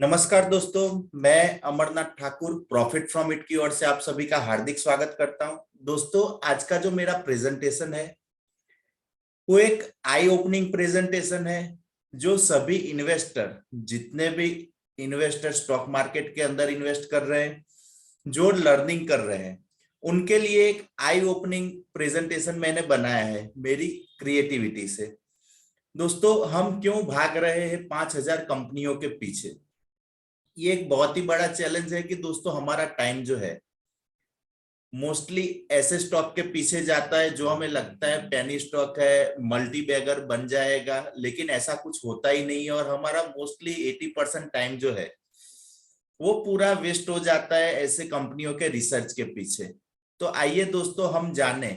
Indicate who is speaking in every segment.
Speaker 1: नमस्कार दोस्तों, मैं Amarnath Thakur profit from it की ओर से आप सभी का हार्दिक स्वागत करता हूं। दोस्तों, आज का जो मेरा प्रेजेंटेशन है वो एक आई ओपनिंग प्रेजेंटेशन है जो सभी इन्वेस्टर, जितने भी इन्वेस्टर स्टॉक मार्केट के अंदर इन्वेस्ट कर रहे हैं, जो लर्निंग कर रहे हैं, उनके लिए एक आई ओपनिंग प्रेजेंटेशन मैंने बनाया है मेरी क्रिएटिविटी से। दोस्तों, हम क्यों भाग रहे हैं 5,000 कंपनियों के पीछे? ये एक बहुत ही बड़ा चैलेंज है कि दोस्तों हमारा टाइम जो है मोस्टली ऐसे स्टॉक के पीछे जाता है जो हमें लगता है पेनी स्टॉक है, मल्टी बैगर बन जाएगा, लेकिन ऐसा कुछ होता ही नहीं है और हमारा मोस्टली 80% टाइम जो है वो पूरा वेस्ट हो जाता है ऐसे कंपनियों के रिसर्च के पीछे। तो आइए दोस्तों हम जाने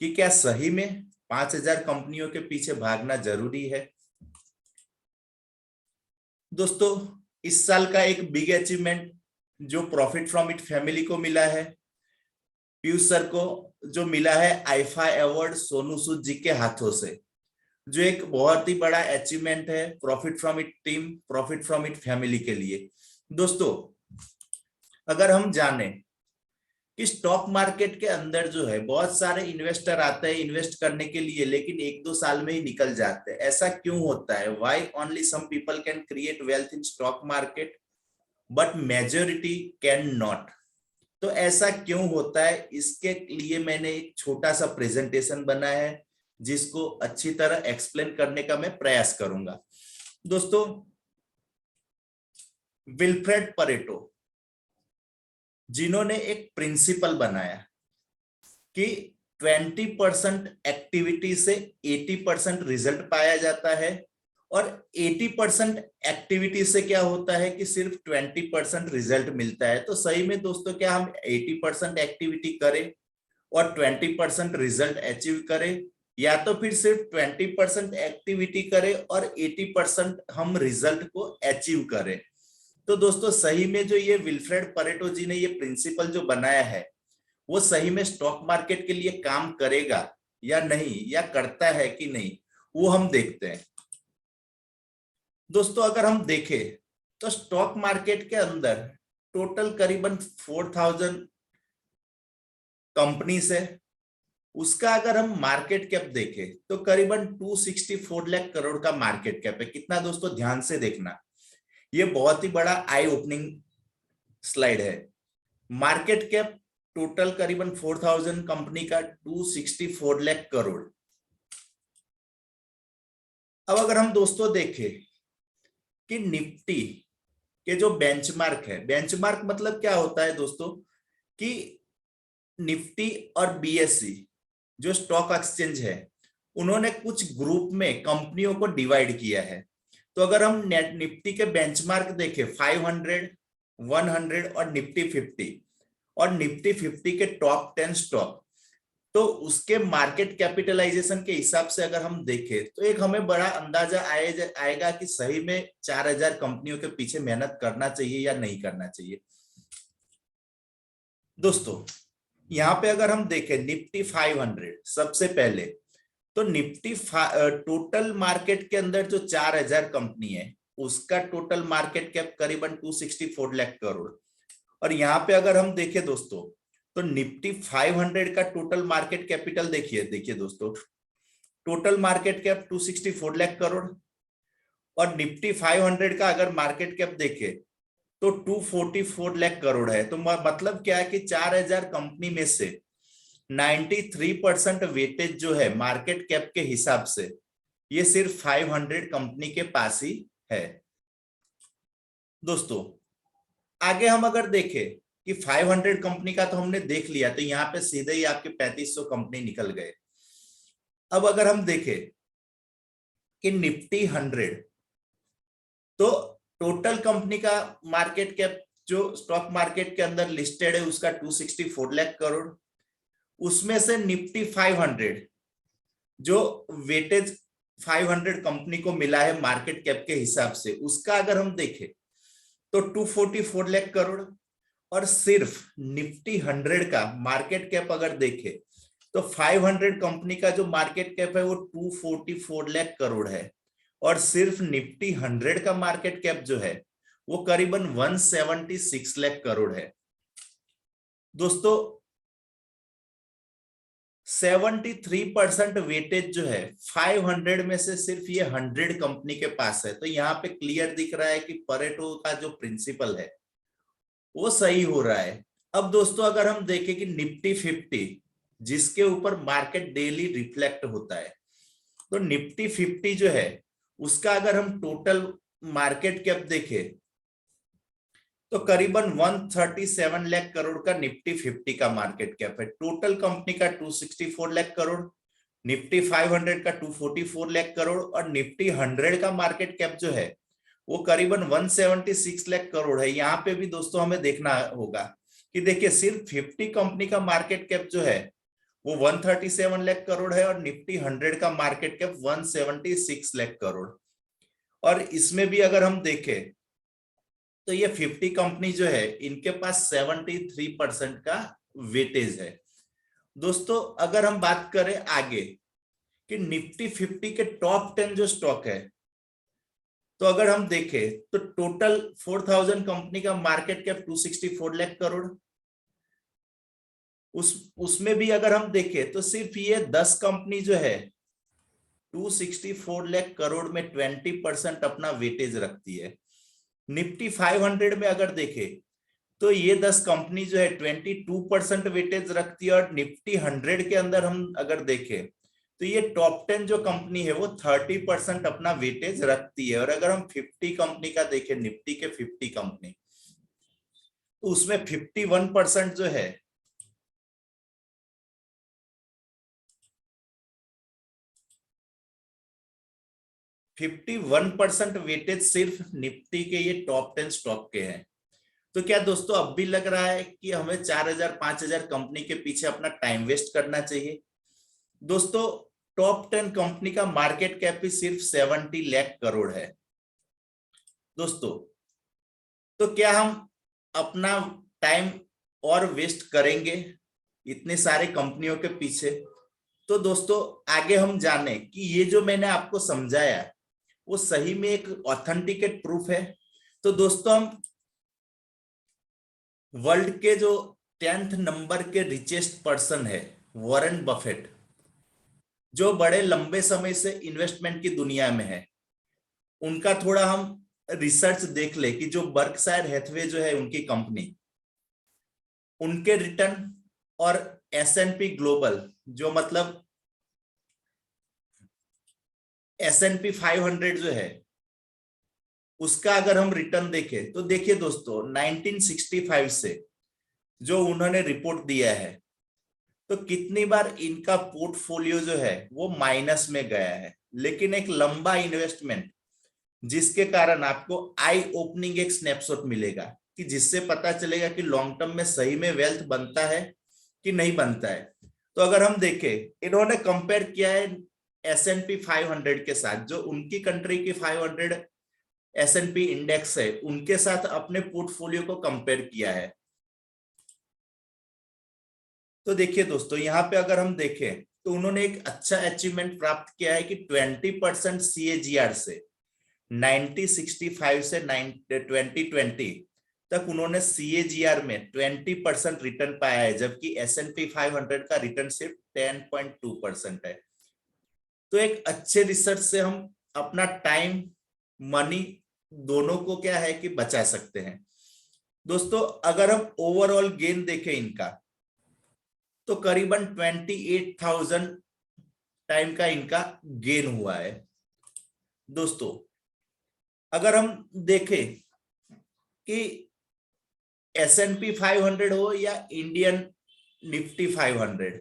Speaker 1: कि क्या सही में 5,000 कंपनियों के पीछे भागना जरूरी है। दोस्तों, इस साल का एक बिग अचीवमेंट जो प्रॉफिट फ्रॉम इट फैमिली को मिला है, पीयूष सर को जो मिला है आईफा अवार्ड सोनू सूद जी के हाथों से, जो एक बहुत ही बड़ा अचीवमेंट है profit from it team, profit from it family के लिए। दोस्तों, अगर हम जाने कि स्टॉक मार्केट के अंदर जो है बहुत सारे इन्वेस्टर आते हैं इन्वेस्ट करने के लिए, लेकिन 1-2 साल में ही निकल जाते हैं। ऐसा क्यों होता है? Why only some people can create wealth in stock market but majority can not? तो ऐसा क्यों होता है, इसके लिए मैंने एक छोटा सा प्रेजेंटेशन बनाया है जिसको अच्छी तरह एक्सप्लेन करने का मैं प्रयास करूंगा। दोस्तों, विल्फ्रेड परेटो जिन्होंने एक प्रिंसिपल बनाया कि 20% एक्टिविटी से 80% रिजल्ट पाया जाता है, और 80% एक्टिविटी से क्या होता है कि सिर्फ 20% रिजल्ट मिलता है। तो सही में दोस्तों, क्या हम 80% एक्टिविटी करें और 20% रिजल्ट अचीव करें, या तो फिर सिर्फ 20% एक्टिविटी करें और 80% हम रिजल्ट को अचीव करें? तो दोस्तों, सही में जो ये विल्फ्रेड परेटो जी ने ये प्रिंसिपल जो बनाया है वो सही में स्टॉक मार्केट के लिए काम करेगा या नहीं, या करता है कि नहीं, वो हम देखते हैं। दोस्तों, अगर हम देखें तो स्टॉक मार्केट के अंदर टोटल करीबन 4,000 कंपनीज है। उसका अगर हम मार्केट कैप देखें तो करीबन 264 लाख करोड़ का मार्केट कैप है। कितना दोस्तों? ध्यान से देखना, ये बहुत ही बड़ा आई ओपनिंग स्लाइड है। मार्केट कैप टोटल करीबन 4,000 कंपनी का 264 लाख करोड़। अब अगर हम दोस्तों देखें कि निफ्टी के जो बेंचमार्क है, बेंचमार्क मतलब क्या होता है दोस्तों कि निफ्टी और बीएसई जो स्टॉक एक्सचेंज है उन्होंने कुछ ग्रुप में कंपनियों को डिवाइड किया है। तो अगर हम नेट निफ्टी के बेंचमार्क देखें 500, 100 और निफ्टी 50, और निफ्टी 50 के टॉप 10 स्टॉक, तो उसके मार्केट कैपिटलाइजेशन के हिसाब से अगर हम देखें तो एक हमें बड़ा अंदाजा आएगा कि सही में 4,000 कंपनियों के पीछे मेहनत करना चाहिए या नहीं करना चाहिए। दोस्तों, यहाँ पे अगर हम देखें निफ्टी 500 सबसे पहले, तो निफ्टी टोटल मार्केट के अंदर जो 4,000 कंपनी है उसका टोटल मार्केट कैप करीबन 264 लाख करोड़। और यहाँ पे अगर हम देखें दोस्तों तो निफ्टी 500 का टोटल मार्केट कैपिटल देखिए दोस्तों, total market cap 264 lakh crore, और निफ्टी 500 का अगर मार्केट कैप देखे तो 244 लाख करोड़ है। तो मतलब क्या है कि 4,000 कंपनी में से 93% वेटेज जो है मार्केट कैप के हिसाब से ये सिर्फ 500 कंपनी के पास ही है। दोस्तों, आगे हम अगर देखें कि 500 कंपनी का तो हमने देख लिया, तो यहाँ पे सीधे ही आपके 3500 कंपनी निकल गए। अब अगर हम देखें कि निफ्टी 100, तो टोटल कंपनी का मार्केट कैप जो स्टॉक मार्केट के अंदर लिस्टेड है उसका 264 लाख करोड़। उसमें से निफ्टी 500 जो वेटेज 500 कंपनी को मिला है मार्केट कैप के हिसाब से, उसका अगर हम देखें तो 244 लाख करोड़, और सिर्फ निफ्टी 100 का मार्केट कैप अगर देखें तो 500 कंपनी का जो मार्केट कैप है वो 244 लाख करोड़ है, और सिर्फ निफ्टी 100 का मार्केट कैप जो है वो करीबन 176 लाख करोड़ है। दोस्तों 73% वेटेज जो है 500 में से सिर्फ ये 100 कंपनी के पास है। तो यहाँ पे क्लियर दिख रहा है कि परेटो का जो प्रिंसिपल है वो सही हो रहा है। अब दोस्तों अगर हम देखें कि निफ्टी 50 जिसके ऊपर मार्केट डेली रिफ्लेक्ट होता है, तो निफ्टी 50 जो है उसका अगर हम टोटल मार्केट कैप देखें तो करीबन 137 लाख करोड़ का निफ्टी 50 का मार्केट कैप है। टोटल कंपनी का 264 लाख करोड़, निफ्टी 500 का 244 लाख करोड़ और निफ्टी 100 का मार्केट कैप जो है वो करीबन 176 लाख करोड़ है। यहाँ पे भी दोस्तों हमें देखना होगा कि देखिए सिर्फ 50 कंपनी का मार्केट कैप जो है वो 137 लाख करोड़ है और निफ्टी 100 का मार्केट कैप 176 लाख करोड़। और इसमें भी अगर हम देखें तो ये 50 कंपनी जो है इनके पास 73% का वेटेज है। दोस्तों अगर हम बात करें आगे कि निफ्टी 50 के टॉप 10 जो स्टॉक है, तो अगर हम देखें तो टोटल 4000 कंपनी का मार्केट कैप 264 लाख करोड़। उसमें भी अगर हम देखें तो सिर्फ ये 10 कंपनी जो है 264 लाख करोड़ में 20% अपना वेटेज रखती है। निफ्टी 500 में अगर देखें तो ये 10 कंपनी जो है 22% वेटेज रखती है और निफ्टी 100 के अंदर हम अगर देखें तो ये टॉप 10 जो कंपनी है वो 30% अपना वेटेज रखती है। और अगर हम 50 कंपनी का देखें, निफ्टी के 50 कंपनी, तो उसमें 51% जो है 51% वेटेज सिर्फ निफ्टी के ये टॉप 10 स्टॉक के हैं। तो क्या दोस्तों अब भी लग रहा है कि हमें 4000 5000 कंपनी के पीछे अपना टाइम वेस्ट करना चाहिए? दोस्तों टॉप 10 कंपनी का मार्केट कैप ही सिर्फ 70 लाख करोड़ है। दोस्तों तो क्या हम अपना टाइम और वेस्ट करेंगे इतने सारे कंपनियों के पीछे? तो दोस्तों आगे हम जाने कि ये जो मैंने आपको समझाया वो सही में एक ऑथेंटिकेट प्रूफ है। तो दोस्तों हम वर्ल्ड के जो 10th नंबर के रिचेस्ट पर्सन है वॉरेन बफेट, जो बड़े लंबे समय से इन्वेस्टमेंट की दुनिया में है, उनका थोड़ा हम रिसर्च देख ले कि जो बर्कशायर हैथवे जो है उनकी कंपनी, उनके रिटर्न और S&P ग्लोबल जो मतलब S&P 500 जो है उसका अगर हम रिटर्न देखें तो देखिए दोस्तों 1965 से जो उन्होंने रिपोर्ट दिया है तो कितनी बार इनका पोर्टफोलियो जो है वो माइनस में गया है। लेकिन एक लंबा इन्वेस्टमेंट जिसके कारण आपको आई ओपनिंग एक स्नैपशॉट मिलेगा कि जिससे पता चलेगा कि लॉन्ग टर्म में सही में वेल्थ बनता है कि नहीं बनता है। तो अगर हम देखें इन्होंने कंपेयर किया है S&P 500 के साथ, जो उनकी कंट्री की 500 S&P इंडेक्स है उनके साथ अपने पोर्टफोलियो को कंपेयर किया है। तो देखिए दोस्तों यहाँ पे अगर हम देखें तो उन्होंने एक अच्छा अचीवमेंट प्राप्त किया है कि 20% CAGR से 1965 से 2020 तक उन्होंने CAGR में 20% रिटर्न पाया है, जबकि S&P 500 का रिटर्न सिर्फ 10.2% है। तो एक अच्छे रिसर्च से हम अपना टाइम मनी दोनों को क्या है कि बचा सकते हैं। दोस्तों अगर हम ओवरऑल गेन देखें इनका तो करीबन 28,000 टाइम का इनका गेन हुआ है। दोस्तों अगर हम देखें कि S&P 500 हो या इंडियन निफ्टी 500,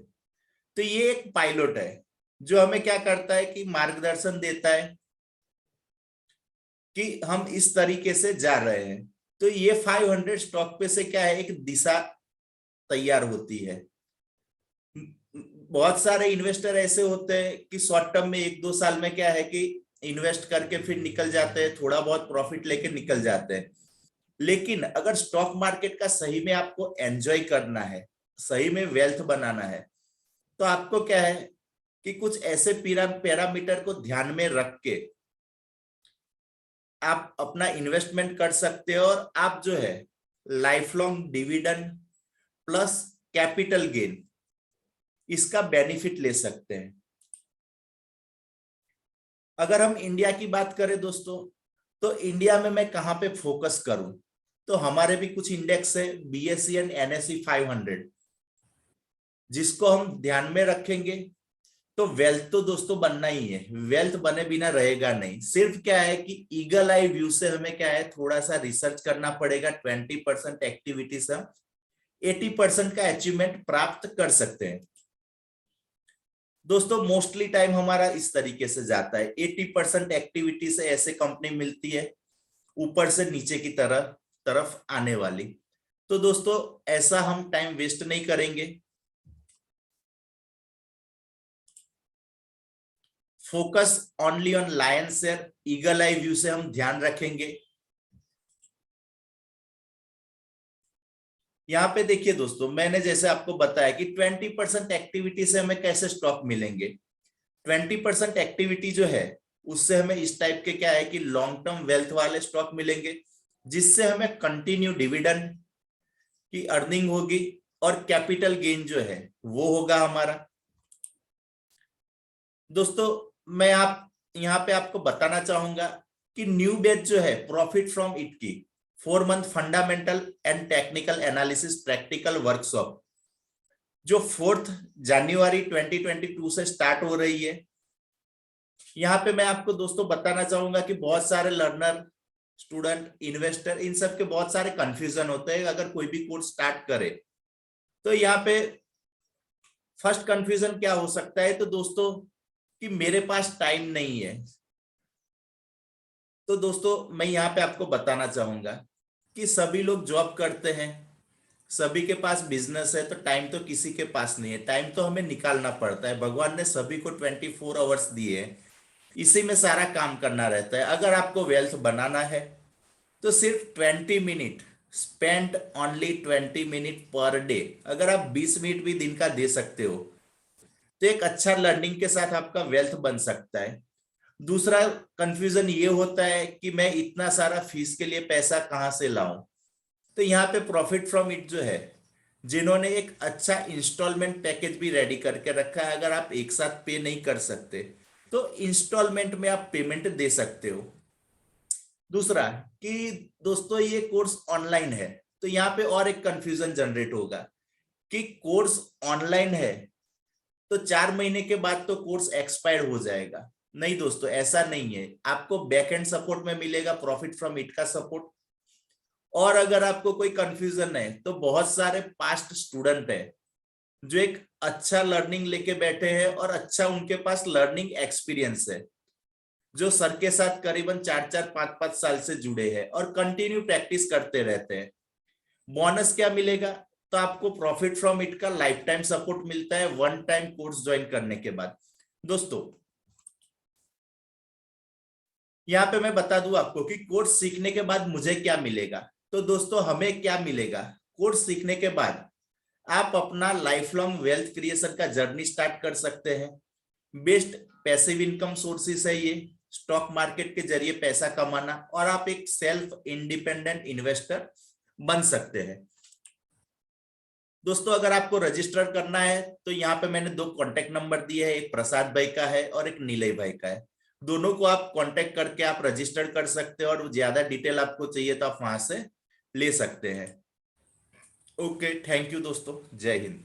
Speaker 1: तो ये एक पायलट है जो हमें क्या करता है कि मार्गदर्शन देता है कि हम इस तरीके से जा रहे हैं। तो ये 500 स्टॉक पे से क्या है एक दिशा तैयार होती है। बहुत सारे इन्वेस्टर ऐसे होते हैं कि शॉर्ट टर्म में 1-2 साल में क्या है कि इन्वेस्ट करके फिर निकल जाते हैं, थोड़ा बहुत प्रॉफिट लेके निकल जाते हैं। लेकिन अगर स्टॉक मार्केट का सही में आपको एंजॉय करना है, सही में वेल्थ बनाना है, तो आपको क्या है कि कुछ ऐसे पैरामीटर को ध्यान में रख के आप अपना इन्वेस्टमेंट कर सकते हो और आप जो है life long dividend plus capital gain इसका बेनिफिट ले सकते हैं। अगर हम इंडिया की बात करें दोस्तों, तो इंडिया में मैं कहां पे फोकस करूं, तो हमारे भी कुछ इंडेक्स है बीएसई एंड एनएसई 500 जिसको हम ध्यान में रखेंगे। तो वेल्थ तो दोस्तों बनना ही है, वेल्थ बने बिना रहेगा नहीं। सिर्फ क्या है कि ईगल आई व्यू से हमें क्या है थोड़ा सा रिसर्च करना पड़ेगा। 20% एक्टिविटी से हम 80% का अचीवमेंट प्राप्त कर सकते हैं। दोस्तों मोस्टली टाइम हमारा इस तरीके से जाता है, 80% एक्टिविटी से ऐसे कंपनी मिलती है ऊपर से नीचे की तरफ आने वाली। तो दोस्तों ऐसा हम टाइम वेस्ट नहीं करेंगे, focus only on lion share, eagle eye view से हम ध्यान रखेंगे। यहाँ पे देखिए दोस्तों, मैंने जैसे आपको बताया कि 20% एक्टिविटी से हमें कैसे स्टॉक मिलेंगे। 20% एक्टिविटी जो है उससे हमें इस टाइप के क्या है कि लॉन्ग टर्म वेल्थ वाले स्टॉक मिलेंगे, जिससे हमें कंटिन्यू डिविडेंड की अर्निंग होगी और कैपिटल गेन जो है वो होगा हमारा। दोस्तों मैं आप यहाँ पे आपको बताना चाहूंगा कि न्यू बैच जो है प्रॉफिट फ्रॉम इट की 4 month fundamental and technical analysis practical workshop जो 4 जनवरी 2022 से स्टार्ट हो रही है। यहाँ पे मैं आपको दोस्तों बताना चाहूंगा कि बहुत सारे लर्नर, स्टूडेंट, इन्वेस्टर, इन सब के बहुत सारे कंफ्यूजन होते हैं अगर कोई भी कोर्स स्टार्ट करे। तो यहाँ पे फर्स्ट कंफ्यूजन क्या हो सकता है, तो दोस्तों कि मेरे पास टाइम नहीं है। तो दोस्तों मैं यहाँ पे आपको बताना चाहूंगा कि सभी लोग जॉब करते हैं, सभी के पास बिजनेस है, तो टाइम तो किसी के पास नहीं है, टाइम तो हमें निकालना पड़ता है। भगवान ने सभी को 24 आवर्स दिए हैं, इसी में सारा काम करना रहता है। अगर आपको वेल्थ बनाना है तो सिर्फ 20 minute spend, only 20 minute per day. अगर आप 20 मिनट भी दिन का दे सकते हो तो एक अच्छा लर्निंग के साथ आपका वेल्थ बन सकता है। दूसरा कंफ्यूजन ये होता है कि मैं इतना सारा फीस के लिए पैसा कहां से लाऊं। तो यहाँ पे प्रॉफिट फ्रॉम इट जो है, जिन्होंने एक अच्छा इंस्टॉलमेंट पैकेज भी रेडी करके रखा है, अगर आप एक साथ पे नहीं कर सकते तो इंस्टॉलमेंट में आप पेमेंट दे सकते हो। दूसरा कि दोस्तों ये कोर्स ऑनलाइन है, तो यहाँ पे और एक कंफ्यूजन जनरेट होगा कि कोर्स ऑनलाइन है तो 4 महीने के बाद तो कोर्स एक्सपायर हो जाएगा। नहीं दोस्तों ऐसा नहीं है, आपको बैक एंड सपोर्ट में मिलेगा प्रॉफिट फ्रॉम इट का सपोर्ट। और अगर आपको कोई कंफ्यूजन है तो बहुत सारे पास्ट स्टूडेंट है जो एक अच्छा लर्निंग लेके बैठे हैं और अच्छा उनके पास लर्निंग एक्सपीरियंस है, जो सर के साथ करीबन 4-4, 5-5 साल से जुड़े हैं और कंटिन्यू प्रैक्टिस करते रहते हैं। बोनस क्या मिलेगा, तो आपको प्रॉफिट फ्रॉम इट का लाइफ टाइम सपोर्ट मिलता है 1 टाइम कोर्स ज्वाइन करने के बाद। दोस्तों यहाँ पे मैं बता दूं आपको कि कोर्स सीखने के बाद मुझे क्या मिलेगा। तो दोस्तों हमें क्या मिलेगा, कोर्स सीखने के बाद आप अपना लाइफ लॉन्ग वेल्थ क्रिएशन का जर्नी स्टार्ट कर सकते हैं। बेस्ट पैसिव इनकम सोर्सेस है ये, स्टॉक मार्केट के जरिए पैसा कमाना, और आप एक सेल्फ इंडिपेंडेंट इन्वेस्टर बन सकते हैं। दोस्तों अगर आपको रजिस्टर करना है तो यहाँ पे मैंने 2 कॉन्टेक्ट नंबर दिए हैं, एक प्रसाद भाई का है और एक नीलय भाई का है। दोनों को आप कांटेक्ट करके आप रजिस्टर कर सकते हो और ज्यादा डिटेल आपको चाहिए तो आप वहां से ले सकते हैं। ओके, थैंक यू दोस्तों, जय हिंद।